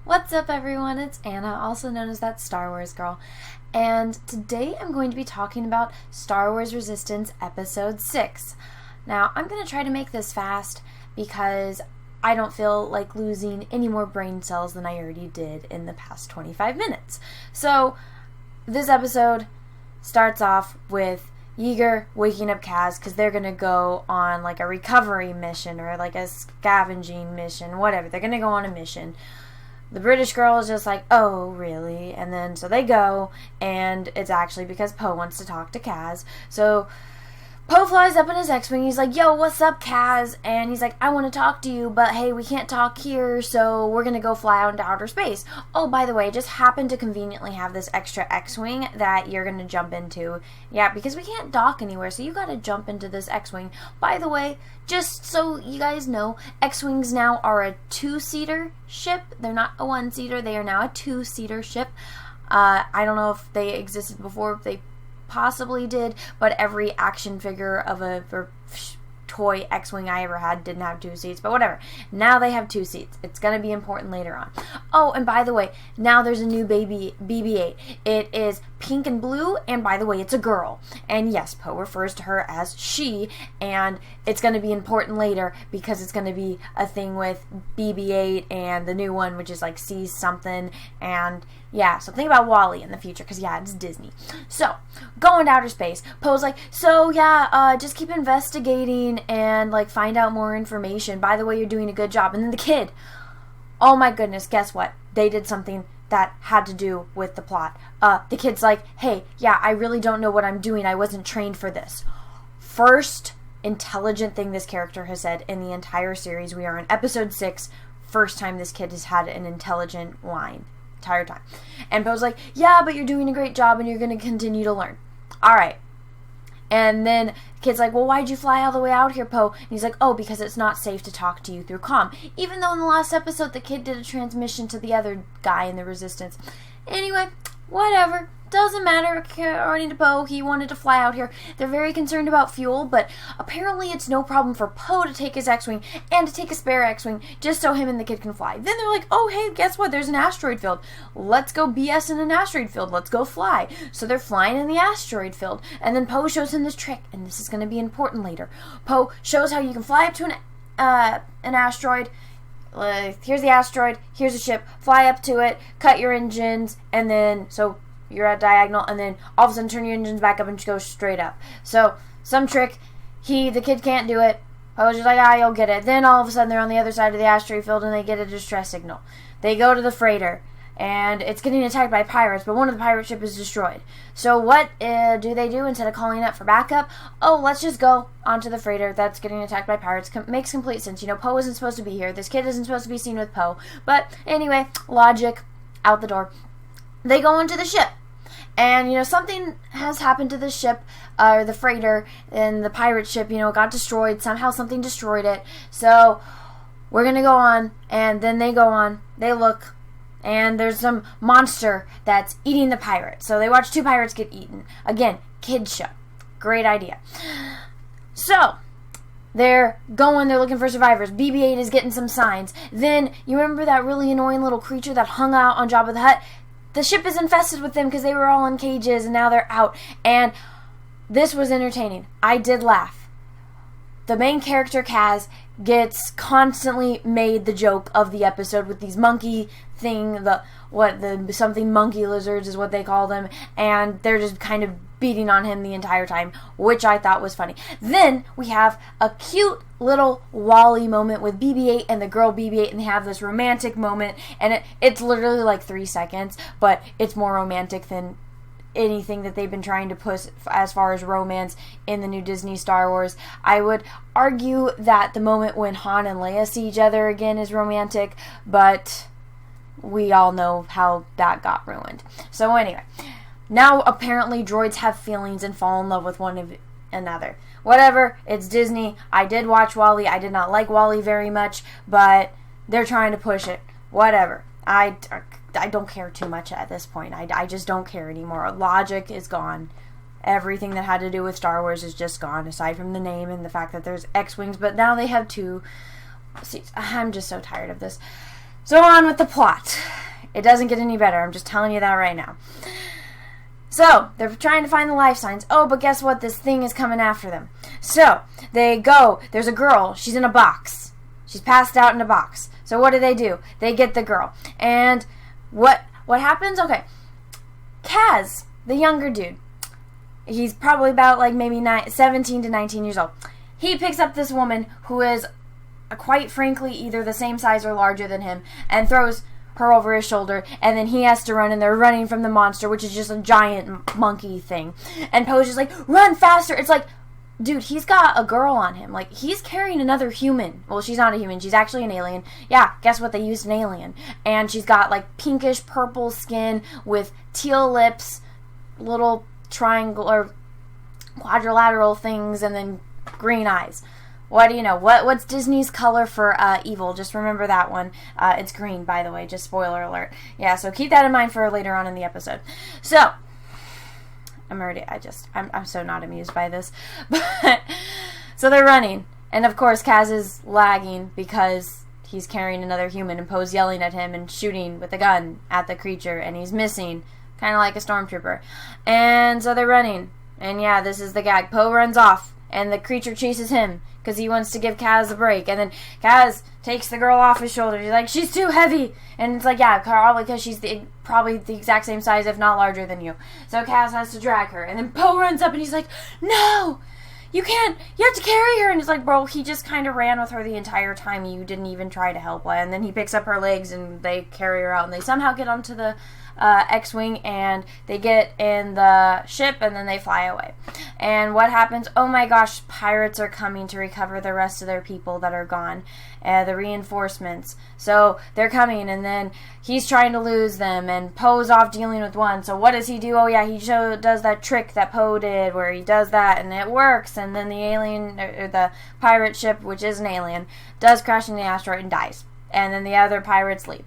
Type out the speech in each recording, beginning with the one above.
What's up, everyone? It's Anna, also known as that Star Wars girl, and today I'm going to be talking about Star Wars Resistance Episode 6. Now, I'm going to try to make this fast because I don't feel like losing any more brain cells than I already did in the past 25 minutes. So, this episode starts off with Yeager waking up Kaz because they're going to go on like a recovery mission or like a scavenging mission, whatever. They're going to go on a mission. The British girl is just like, oh, really? And then, so they go, and it's actually because Poe wants to talk to Kaz. So, Poe flies up in his X-Wing, he's like, yo, what's up, Kaz? And he's like, I want to talk to you, but hey, we can't talk here, so we're going to go fly out into outer space. Oh, by the way, I just happened to conveniently have this extra X-Wing that you're going to jump into. Yeah, because we can't dock anywhere, so you got to jump into this X-Wing. By the way, just so you guys know, X-Wings now are a two-seater ship. They're not a one-seater, they are now a two-seater ship. I don't know if they existed before, if they possibly did, but every action figure of a toy X-Wing I ever had didn't have two seats, but whatever. Now they have two seats. It's going to be important later on. Oh, and by the way, now there's a new baby BB-8. It is pink and blue, and by the way, it's a girl. And yes, Poe refers to her as she, and it's going to be important later because it's going to be a thing with BB-8 and the new one, which is like sees something, and yeah, so think about WALL-E in the future, because yeah, it's Disney. So, going to outer space, Poe's like, so yeah, just keep investigating and like find out more information. By the way, you're doing a good job. And then the kid, oh my goodness, guess what? They did something that had to do with the plot. The kid's like, hey, yeah, I really don't know what I'm doing. I wasn't trained for this. First intelligent thing this character has said in the entire series. We are in episode 6. First time this kid has had an intelligent line. Entire time. And Poe's like, yeah, but you're doing a great job and you're going to continue to learn. Alright. And then the kid's like, well, why'd you fly all the way out here, Poe? And he's like, oh, because it's not safe to talk to you through comm. Even though in the last episode the kid did a transmission to the other guy in the Resistance. Anyway, whatever. Doesn't matter. According to Poe, he wanted to fly out here. They're very concerned about fuel, but apparently it's no problem for Poe to take his X-Wing and to take a spare X-Wing just so him and the kid can fly. Then they're like, oh, hey, guess what? There's an asteroid field. Let's go BS in an asteroid field. Let's go fly. So they're flying in the asteroid field, and then Poe shows him this trick, and this is going to be important later. Poe shows how you can fly up to an asteroid. Here's the asteroid. Here's a ship. Fly up to it. Cut your engines, and then so you're at diagonal, and then all of a sudden turn your engines back up and go straight up. So, some trick, the kid can't do it. I was just like, you'll get it. Then all of a sudden they're on the other side of the asteroid field and they get a distress signal. They go to the freighter, and it's getting attacked by pirates, but one of the pirate ship is destroyed. So what do they do instead of calling up for backup? Oh, let's just go onto the freighter that's getting attacked by pirates. Makes complete sense. You know, Poe isn't supposed to be here. This kid isn't supposed to be seen with Poe. But anyway, logic out the door. They go into the ship. And, you know, something has happened to the ship, or the freighter, and the pirate ship, you know, got destroyed. Somehow something destroyed it. So, we're going to go on, and then they go on, they look, and there's some monster that's eating the pirate. So, they watch two pirates get eaten. Again, kids show. Great idea. So, they're going, they're looking for survivors. BB-8 is getting some signs. Then, you remember that really annoying little creature that hung out on Jabba the Hutt? The ship is infested with them because they were all in cages and now they're out. And this was entertaining. I did laugh. The main character, Kaz, gets constantly made the joke of the episode with these monkey thing, something monkey lizards is what they call them, and they're just kind of beating on him the entire time, which I thought was funny. Then we have a cute little WALL-E moment with BB-8 and the girl BB-8, and they have this romantic moment, and it's literally like 3 seconds, but it's more romantic than anything that they've been trying to push as far as romance in the new Disney Star Wars. I would argue that the moment when Han and Leia see each other again is romantic, but we all know how that got ruined. So anyway, now apparently droids have feelings and fall in love with one another. Whatever, it's Disney. I did watch WALL-E. I did not like WALL-E very much, but they're trying to push it. Whatever. I don't care too much at this point. I just don't care anymore. Logic is gone. Everything that had to do with Star Wars is just gone, aside from the name and the fact that there's X-Wings, but now they have two. See, I'm just so tired of this. So on with the plot. It doesn't get any better. I'm just telling you that right now. So, they're trying to find the life signs. Oh, but guess what? This thing is coming after them. So, they go. There's a girl. She's in a box. She's passed out in a box. So, what do? They get the girl. And what happens? Okay. Kaz, the younger dude, he's probably about like maybe 17 to 19 years old. He picks up this woman who is, quite frankly, either the same size or larger than him, and throws her over his shoulder, and then he has to run, and they're running from the monster, which is just a giant monkey thing. And Poe's just like, run faster! It's like, dude, he's got a girl on him. Like, he's carrying another human. Well, she's not a human. She's actually an alien. Yeah, guess what? They used an alien. And she's got, like, pinkish purple skin with teal lips, little triangle or quadrilateral things, and then green eyes. What do you know? What's Disney's color for evil? Just remember that one. It's green, by the way. Just spoiler alert. Yeah, so keep that in mind for later on in the episode. So, I'm so not amused by this. But, so they're running. And of course, Kaz is lagging because he's carrying another human, and Poe's yelling at him and shooting with a gun at the creature, and he's missing, kind of like a stormtrooper. And so they're running. And yeah, this is the gag. Poe runs off, and the creature chases him because he wants to give Kaz a break. And then Kaz takes the girl off his shoulder. He's like, she's too heavy. And it's like, yeah, probably because she's probably the exact same size, if not larger than you. So Kaz has to drag her. And then Poe runs up and he's like, no, you can't. You have to carry her. And it's like, bro, he just kind of ran with her the entire time. You didn't even try to help her. And then he picks up her legs and they carry her out. And they somehow get onto the X-Wing, and they get in the ship, and then they fly away. And what happens? Oh my gosh, pirates are coming to recover the rest of their people that are gone. The reinforcements. So they're coming, and then he's trying to lose them, and Poe's off dealing with one. So what does he do? Oh yeah, he does that trick that Poe did, where he does that, and it works. And then the alien, or the pirate ship, which is an alien, does crash in the asteroid and dies. And then the other pirates leave.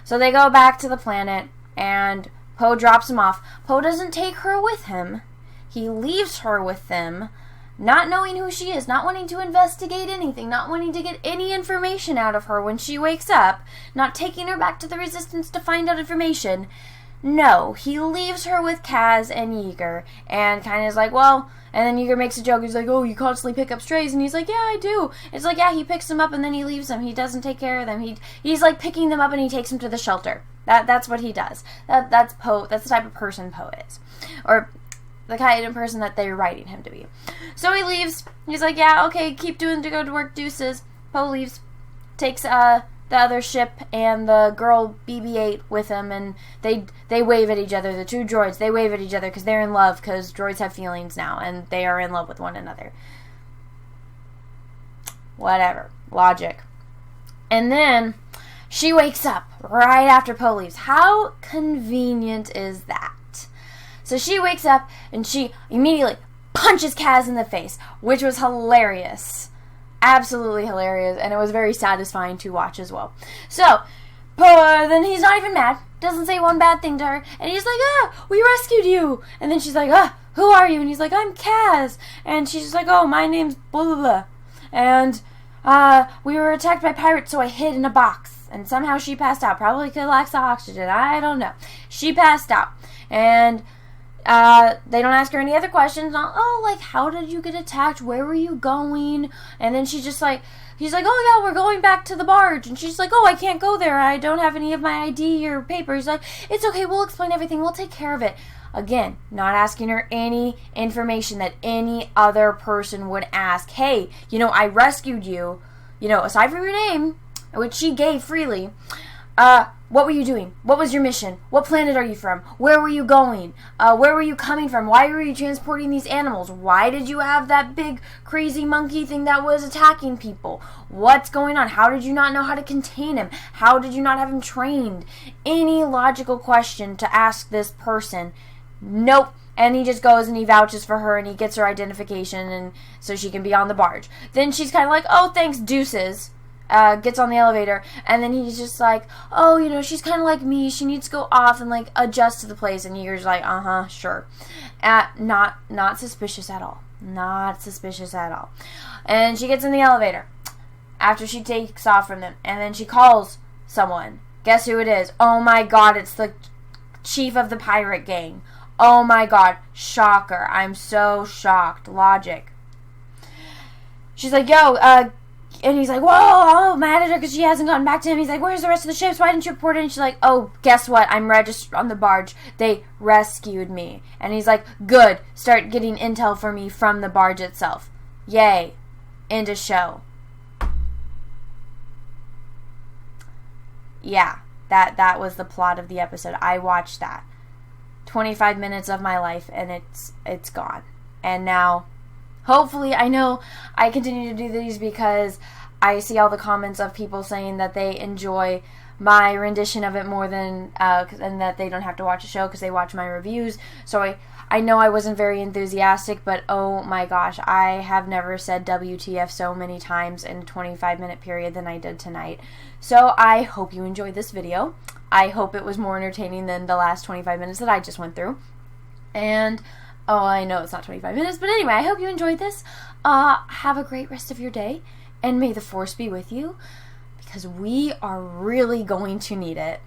So they go back to the planet, and Poe drops him off. Poe doesn't take her with him. He leaves her with them, not knowing who she is, not wanting to investigate anything, not wanting to get any information out of her when she wakes up, not taking her back to the Resistance to find out information. No, he leaves her with Kaz and Yeager, and kind of is like, well, and then Yeager makes a joke. He's like, oh, you constantly pick up strays, and he's like, yeah, I do. It's like, yeah, he picks them up and then he leaves them. He doesn't take care of them. He's like picking them up and he takes them to the shelter. That's what he does. That's Poe. That's the type of person Poe is, or the kind of person that they're writing him to be. So he leaves. He's like, yeah, okay, keep doing to go to work, deuces. Poe leaves, takes the other ship and the girl BB-8 with him, and they wave at each other. The two droids, they wave at each other because they're in love, because droids have feelings now, and they are in love with one another. Whatever. Logic. And then she wakes up right after Poe leaves. How convenient is that? So she wakes up, and she immediately punches Kaz in the face, which was hilarious. Absolutely hilarious, and it was very satisfying to watch as well. So, then he's not even mad, doesn't say one bad thing to her, and he's like, we rescued you! And then she's like, who are you? And he's like, I'm Kaz! And she's just like, oh, my name's blah blah blah. And, we were attacked by pirates, so I hid in a box. And somehow she passed out, probably because lacks of oxygen, I don't know. She passed out, and they don't ask her any other questions. Like, how did you get attacked? Where were you going? And then he's like, oh yeah, we're going back to the barge. And she's like, oh, I can't go there. I don't have any of my ID or papers. He's like, it's okay, we'll explain everything. We'll take care of it. Again, not asking her any information that any other person would ask. Hey, I rescued you, aside from your name, which she gave freely. What were you doing? What was your mission? What planet are you from? Where were you going? Where were you coming from? Why were you transporting these animals? Why did you have that big crazy monkey thing that was attacking people? What's going on? How did you not know how to contain him? How did you not have him trained? Any logical question to ask this person? Nope. And he just goes and he vouches for her and he gets her identification and so she can be on the barge. Then she's kind of like, oh, thanks, deuces. Gets on the elevator, and then he's just like, oh, she's kind of like me, she needs to go off and, like, adjust to the place, and Yeager's like, sure. Not suspicious at all. Not suspicious at all. And she gets in the elevator after she takes off from them, and then she calls someone. Guess who it is? Oh my god, it's the chief of the pirate gang. Oh my god, shocker. I'm so shocked. Logic. She's like, yo, and he's like, whoa, I'm mad at her because she hasn't gotten back to him. He's like, where's the rest of the ships? Why didn't you report it? And she's like, oh, guess what? I'm registered on the barge. They rescued me. And he's like, good. Start getting intel for me from the barge itself. Yay. End of show. Yeah, that was the plot of the episode. I watched that. 25 minutes of my life, and it's gone. And now, hopefully, I know I continue to do these because I see all the comments of people saying that they enjoy my rendition of it more than, and that they don't have to watch the show because they watch my reviews. So I know I wasn't very enthusiastic, but oh my gosh, I have never said WTF so many times in a 25-minute period than I did tonight. So I hope you enjoyed this video. I hope it was more entertaining than the last 25 minutes that I just went through. And, oh, I know it's not 25 minutes, but anyway, I hope you enjoyed this. Have a great rest of your day, and may the Force be with you, because we are really going to need it.